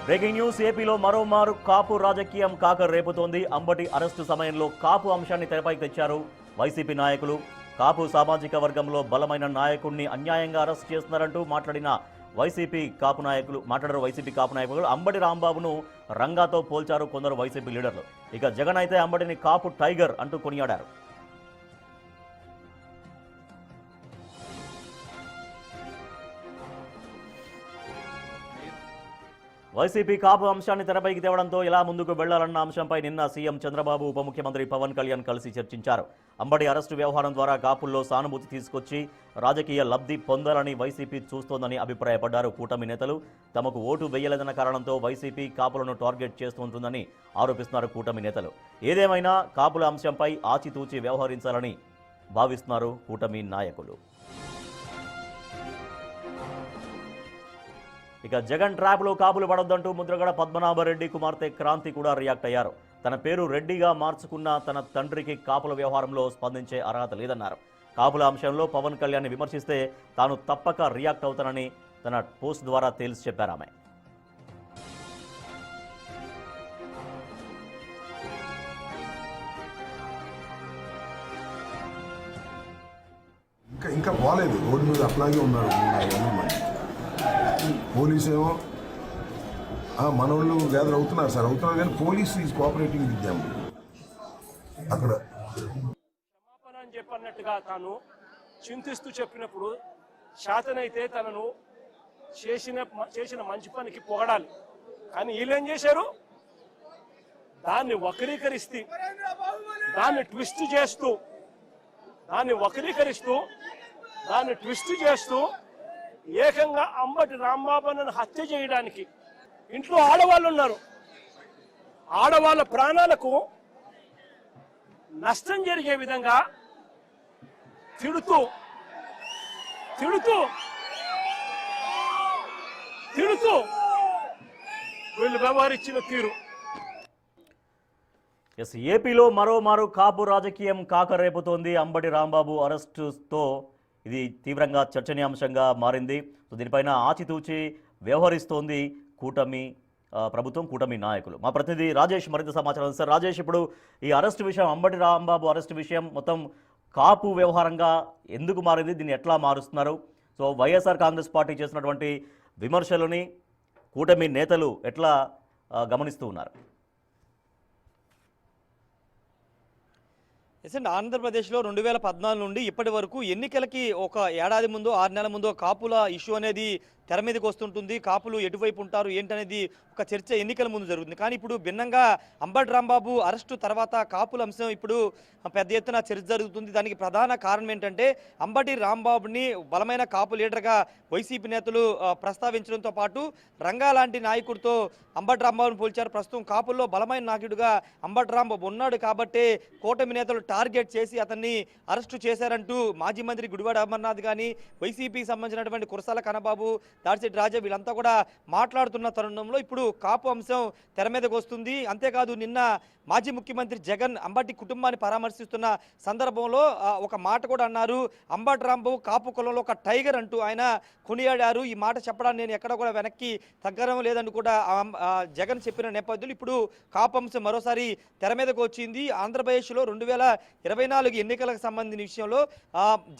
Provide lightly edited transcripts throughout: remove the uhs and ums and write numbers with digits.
Breaking news. ఏపీలో మరోమారు కాపు రాజకీయం కాకర రేపుతోంది. అంబటి అరెస్టు సమయంలో కాపు అంశాన్ని తెరపైకి తెచ్చారు వైసీపీ నాయకులు. కాపు సామాజిక వర్గంలో బలమైన నాయకుడిని అన్యాయంగా అరెస్ట్ చేస్తున్నారంటూ మాట్లాడారు వైసీపీ కాపు నాయకులు. అంబటి రాంబాబును రంగాతో పోల్చారు కొందరు వైసీపీ లీడర్లు. ఇక జగన్ అయితే అంబటిని కాపు టైగర్ అంటూ కొనియాడారు. వైసీపీ కాపు అంశాన్ని తెరపైకి తేవడంతో ఎలా ముందుకు వెళ్లాలన్న అంశంపై నిన్న సీఎం చంద్రబాబు, ఉప ముఖ్యమంత్రి పవన్ కళ్యాణ్ కలిసి చర్చించారు. అంబటి అరెస్టు వ్యవహారం ద్వారా కాపుల్లో సానుభూతి తీసుకొచ్చి రాజకీయ లబ్ధి పొందాలని వైసీపీ చూస్తోందని అభిప్రాయపడ్డారు కూటమి నేతలు. తమకు ఓటు వేయలేదన్న కారణంతో వైసీపీ కాపులను టార్గెట్ చేస్తుంటుందని ఆరోపిస్తున్నారు కూటమి నేతలు. ఏదేమైనా కాపుల అంశంపై ఆచితూచి వ్యవహరించాలని భావిస్తున్నారు కూటమి నాయకులు. ఇక జగన్ ట్రాప్లో కాపులు పడొద్దంటూ ముద్రగడ పద్మనాభరెడ్డి కుమార్తె క్రాంతి కూడా రియాక్ట్ అయ్యారు. తన పేరు రెడ్డిగా మార్చుకున్న తన తండ్రికి కాపుల వ్యవహారంలో స్పందించే అర్హత లేదన్నారు. కాపుల అంశంలో పవన్ కళ్యాణ్ విమర్శిస్తే తాను తప్పక రియాక్ట్ అవుతానని తన పోస్ట్ ద్వారా తేల్చి చెప్పారు ఆమె. ఇంకా పోలేదు, రోడ్డు మీద అట్లాగే ఉన్నారు. పోలీసు ఏమో మనోళ్ళు గ్యాదర్ అవుతున్నారు సార్, అవుతున్నారు కానీ police is cooperating with them. అక్కడ క్షమాపణ అని చెప్పన్నట్టుగా తాను చింతిస్తూ చెప్పినప్పుడు శాతనైతే తనను చేసిన మంచి పనికి పొగడాలి. కానీ వీళ్ళేం చేశారు, దాన్ని వక్రీకరిస్తూ దాన్ని ట్విస్ట్ చేస్తూ ఏకంగా అంబటి రాంబాబును హత్య చేయడానికి ఇంట్లో ఆడవాళ్ళు ఉన్నారు. ఆడవాళ్ళ ప్రాణాలకు నష్టం జరిగే విధంగా తిడుతూ వీళ్ళు వ్యవహరించిన తీరు. ఏపీలో మరోమారు కాపు రాజకీయం కాకరేపుతోంది. అంబటి రాంబాబు అరెస్టుతో ఇది తీవ్రంగా చర్చనీయాంశంగా మారింది. సో దీనిపైన ఆచితూచి వ్యవహరిస్తోంది ప్రభుత్వం, కూటమి నాయకులు. మా ప్రతినిధి రాజేష్ మరింత సమాచారం. సార్ రాజేష్, ఇప్పుడు ఈ అరెస్టు విషయం, అంబటి రాంబాబు అరెస్టు విషయం మొత్తం కాపు వ్యవహారంగా ఎందుకు మారింది, దీన్ని ఎట్లా మారుస్తున్నారు? సో వైఎస్ఆర్ కాంగ్రెస్ పార్టీ చేసినటువంటి విమర్శలని కూటమి నేతలు ఎట్లా గమనిస్తూ ఉన్నారు? ఆంధ్రప్రదేశ్లో 2014 నుండి ఇప్పటి వరకు ఎన్నికలకి ఒక ఏడాది ముందు 6 నెలల ముందు కాపుల ఇష్యూ అనేది తెర మీదకి వస్తుంటుంది. కాపులు ఎటువైపు ఉంటారు ఏంటనేది ఒక చర్చ ఎన్నికల ముందు జరుగుతుంది. కానీ ఇప్పుడు భిన్నంగా అంబటి రాంబాబు అరెస్టు తర్వాత కాపుల అంశం ఇప్పుడు పెద్ద ఎత్తున చర్చ జరుగుతుంది. దానికి ప్రధాన కారణం ఏంటంటే అంబటి రాంబాబుని బలమైన కాపు లీడర్గా వైసీపీ నేతలు ప్రస్తావించడంతో పాటు రంగా లాంటి నాయకుడితో అంబటి రాంబాబుని పోల్చారు. ప్రస్తుతం కాపుల్లో బలమైన నాయకుడిగా అంబటి రాంబాబు ఉన్నాడు కాబట్టి కూటమి నేతలు టార్గెట్ చేసి అతన్ని అరెస్టు చేశారంటూ మాజీ మంత్రి గుడివాడ అమర్నాథ్ కానీ వైసీపీకి సంబంధించినటువంటి కురసాల కన్నబాబు, దాడిశెట్టి రాజా వీళ్ళంతా కూడా మాట్లాడుతున్న తరుణంలో ఇప్పుడు కాపు అంశం తెర మీదకి వస్తుంది. అంతేకాదు నిన్న మాజీ ముఖ్యమంత్రి జగన్ అంబటి కుటుంబాన్ని పరామర్శిస్తున్న సందర్భంలో ఒక మాట కూడా అన్నారు. అంబటి రాంబాబు కాపు కులంలో ఒక టైగర్ అంటూ ఆయన కొనియాడారు. ఈ మాట చెప్పడానికి నేను ఎక్కడ కూడా వెనక్కి తగ్గడం లేదని కూడా జగన్ చెప్పిన నేపథ్యంలో ఇప్పుడు కాపు అంశం మరోసారి తెర మీదకు వచ్చింది. ఆంధ్రప్రదేశ్లో 2024 ఎన్నికలకు సంబంధించిన విషయంలో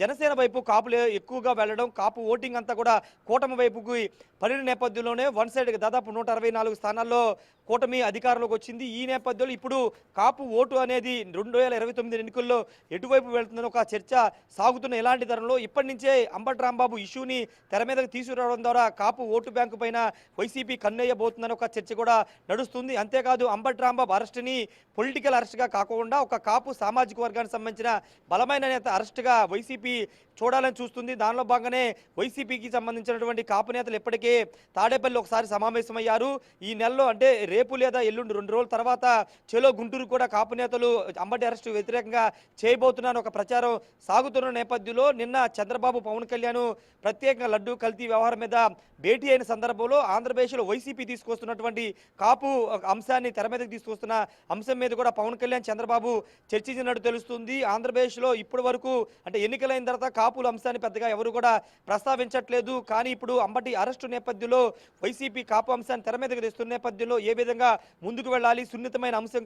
జనసేన వైపు కాపులు ఎక్కువగా వెళ్లడం, కాపు ఓటింగ్ అంతా కూడా కూటమి వైపుకి పడిన నేపథ్యంలోనే వన్ సైడ్గా దాదాపు 164 స్థానాల్లో కూటమి అధికారంలోకి వచ్చింది. ఈ నేపథ్యంలో ఇప్పుడు కాపు ఓటు అనేది 2029 ఎన్నికల్లో ఎటువైపు వెళ్తుందని ఒక చర్చ సాగుతున్న ఇలాంటి తరంలో ఇప్పటి నుంచే అంబటి రాంబాబు ఇష్యూని తెర మీదకి తీసుకురావడం ద్వారా కాపు ఓటు బ్యాంకు పైన వైసీపీ కన్నేయబోతుందని ఒక చర్చ కూడా నడుస్తుంది. అంతేకాదు అంబటి రాంబాబు అరెస్టుని పొలిటికల్ అరెస్ట్గా కాకుండా ఒక కాపు సామాజిక వర్గానికి సంబంధించిన బలమైన నేత అరెస్ట్గా వైసీపీ చూడాలని చూస్తుంది. దానిలో భాగంగానే వైసీపీకి సంబంధించినటువంటి కాపు నేతలు ఇప్పటికే తాడేపల్లి ఒకసారి సమావేశమయ్యారు. ఈ నెలలో అంటే రేపు లేదా ఎల్లుండి 2 రోజుల తర్వాత చెలో గుంటూరు కూడా కాపు నేతలు అంబటి అరెస్టు వ్యతిరేకంగా చేయబోతున్నారని ఒక ప్రచారం సాగుతున్న నేపథ్యంలో నిన్న చంద్రబాబు, పవన్ కళ్యాణ్ ప్రత్యేకంగా లడ్డూ కల్తీ వ్యవహారం మీద భేటీ అయిన సందర్భంలో ఆంధ్రప్రదేశ్లో వైసీపీ తీసుకొస్తున్నటువంటి కాపు అంశాన్ని తెర మీదకి తీసుకొస్తున్న అంశం మీద కూడా పవన్ కళ్యాణ్, చంద్రబాబు చర్చించినట్టు తెలుస్తుంది. ఆంధ్రప్రదేశ్లో ఇప్పటి వరకు అంటే ఎన్నికలైన తర్వాత కాపుల అంశాన్ని పెద్దగా ఎవరు కూడా ప్రస్తావించట్లేదు. కానీ ఇప్పుడు అంబటి అరెస్టు నేపథ్యంలో వైసీపీ కాపు అంశాన్ని తెర మీదకి తెస్తున్న నేపథ్యంలో ఏ విధంగా ముందుకు వెళ్ళాలి, సున్నితమైన అంశం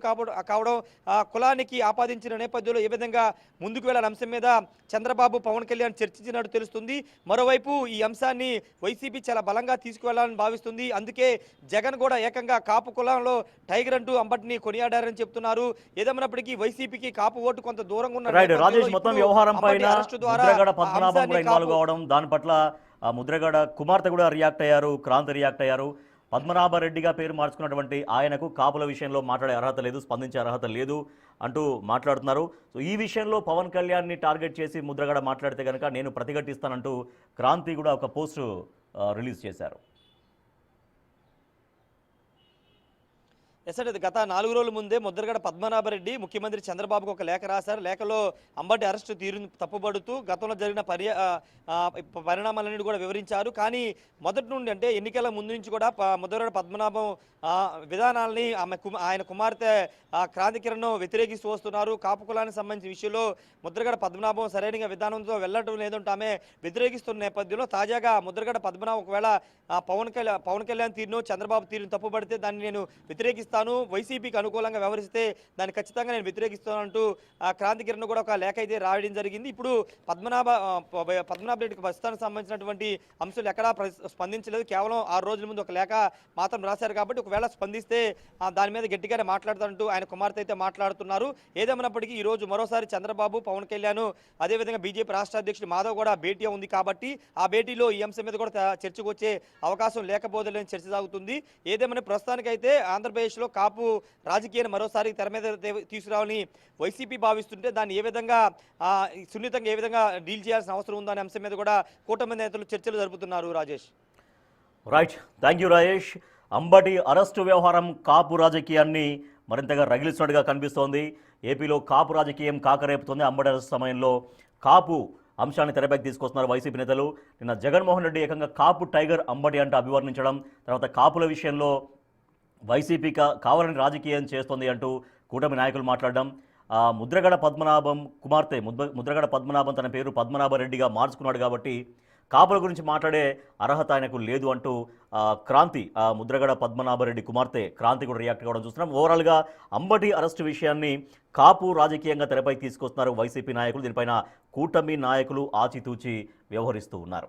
కావడం కులానికి ఆపాదించిన నేపథ్యంలో ఏ విధంగా ముందుకు వెళ్ళాలి అంశం మీద చంద్రబాబు పవన్ కళ్యాణ్ చర్చించినట్టు తెలుస్తుంది. మరోవైపు ఈ అంశాన్ని వైసీపీ చాలా బలంగా తీసుకువెళ్లాలని భావిస్తుంది. అందుకే జగన్ కూడా ఏకంగా కాపు కులంలో టైగర్ అంటూ అంబటిని కొనియాడారని చెప్తున్నారు. ఏదేమైనప్పటికీ వైసీపీకి కాపు ఓటు కొంత దూరంగా ఉన్న రైట్ రాజేష్, నేపథ్యంలో మొత్తం ఇప్పుడు వ్యవహారం పైన అరెస్టు ద్వారా ముద్రగడ ఆ పద్మనాభం అంశాన్ని కూడా ఇన్వాల్వ్ కావడం, దాని పట్ల ఆ ముద్రగడ కుమార్తె కూడా రియాక్ట్ అయ్యారు, క్రాంతి రియాక్ట్ అయ్యారు. పద్మనాభరెడ్డిగా పేరు మార్చుకున్నటువంటి ఆయనకు కాపుల విషయంలో మాట్లాడే అర్హత లేదు, స్పందించే అర్హత లేదు అంటూ మాట్లాడుతున్నారు. సో ఈ విషయంలో పవన్ కళ్యాణ్ని టార్గెట్ చేసి ముద్రగడ మాట్లాడితే కనుక నేను ప్రతిఘటిస్తానంటూ క్రాంతి కూడా ఒక పోస్ట్ రిలీజ్ చేశారు. ఎస్ఐ గత 4 రోజుల ముందే ముద్రగడ పద్మనాభరెడ్డి ముఖ్యమంత్రి చంద్రబాబుకు ఒక లేఖ రాశారు. లేఖలో అంబటి అరెస్టు తీరును తప్పుబడుతూ గతంలో జరిగిన పరిణామాలన్నిటి కూడా వివరించారు. కానీ మొదటి నుండి అంటే ఎన్నికల ముందు నుంచి కూడా ముద్రగడ పద్మనాభం విధానాలని ఆయన కుమార్తె క్రాంతికిరణ్ వ్యతిరేకిస్తూ వస్తున్నారు. కాపు కులానికి సంబంధించిన విషయంలో ముద్రగడ పద్మనాభం సరైన విధానంతో వెళ్ళటం లేదంటే ఆమె వ్యతిరేకిస్తున్న నేపథ్యంలో తాజాగా ముద్రగడ పద్మనాభం ఒకవేళ పవన్ కళ్యాణ్ తీరును చంద్రబాబు తీరును తప్పుపడితే దాన్ని నేను వ్యతిరేకిస్తాను, వైసీపీకి అనుకూలంగా వ్యవహరిస్తే దాన్ని ఖచ్చితంగా నేను వ్యతిరేకిస్తానంటూ క్రాంతికిరణ్ కూడా ఒక లేఖ అయితే రాయడం జరిగింది. ఇప్పుడు పద్మనాభరెడ్డికి ప్రస్తుతానికి సంబంధించినటువంటి అంశాలు ఎక్కడా స్పందించలేదు. కేవలం 6 రోజుల ముందు ఒక లేఖ మాత్రం రాశారు. కాబట్టి ఒకవేళ స్పందిస్తే దాని మీద గట్టిగానే మాట్లాడతారంటూ ఆయన కుమార్తె అయితే మాట్లాడుతున్నారు. ఏదేమైనప్పటికీ ఈ రోజు మరోసారి చంద్రబాబు, పవన్ కళ్యాణ్, అదేవిధంగా బీజేపీ రాష్ట్ర అధ్యక్షుడు మాధవ్ కూడా భేటీ ఉంది. కాబట్టి ఆ భేటీలో ఈ అంశం మీద కూడా చర్చకు వచ్చే అవకాశం లేకపోలేని చర్చ సాగుతుంది. ఏదేమైనా ప్రస్తుతానికైతే ఆంధ్రప్రదేశ్లో కాపు రాజకీయాన్ని మరోసారి తెర మీద తీసుకురావాలని వైసీపీ భావిస్తుంటే దాన్ని ఏ విధంగా సున్నితంగా ఏ విధంగా డీల్ చేయాల్సిన అవసరం ఉందనే అంశం మీద కూడా కూటమి నేతలు చర్చలు జరుపుతున్నారు. Rajesh. Right, thank you Rajesh. Ambati arrest వ్యవహారం కాపు రాజకీయాన్ని మరింతగా రగిలిస్తున్నట్టుగా కనిపిస్తోంది. ఏపీలో కాపు రాజకీయం కాకరేపుతోంది. అంబటి అరెస్టు సమయంలో కాపు అంశాన్ని తెరపైకి తీసుకొస్తున్నారు వైసీపీ నేతలు. నిన్న జగన్మోహన్ రెడ్డి ఏకంగా కాపు టైగర్ అంబటి అంటూ అభివర్ణించడం, తర్వాత కాపుల విషయంలో వైసీపీ కావాలని రాజకీయం చేస్తోంది అంటూ కూటమి నాయకులు మాట్లాడడం, ముద్రగడ పద్మనాభం కుమార్తె ముద్రగడ పద్మనాభం తన పేరు పద్మనాభరెడ్డిగా మార్చుకున్నాడు కాబట్టి కాపుల గురించి మాట్లాడే అర్హత ఆయనకు లేదు అంటూ క్రాంతి ముద్రగడ పద్మనాభరెడ్డి కుమార్తె క్రాంతి కూడా రియాక్ట్ కావడం చూస్తున్నాం. ఓవరాల్గా అంబటి అరెస్టు విషయాన్ని కాపు రాజకీయంగా తెరపైకి తీసుకొస్తున్నారు వైసీపీ నాయకులు. దీనిపైన కూటమి నాయకులు ఆచితూచి వ్యవహరిస్తూ ఉన్నారు.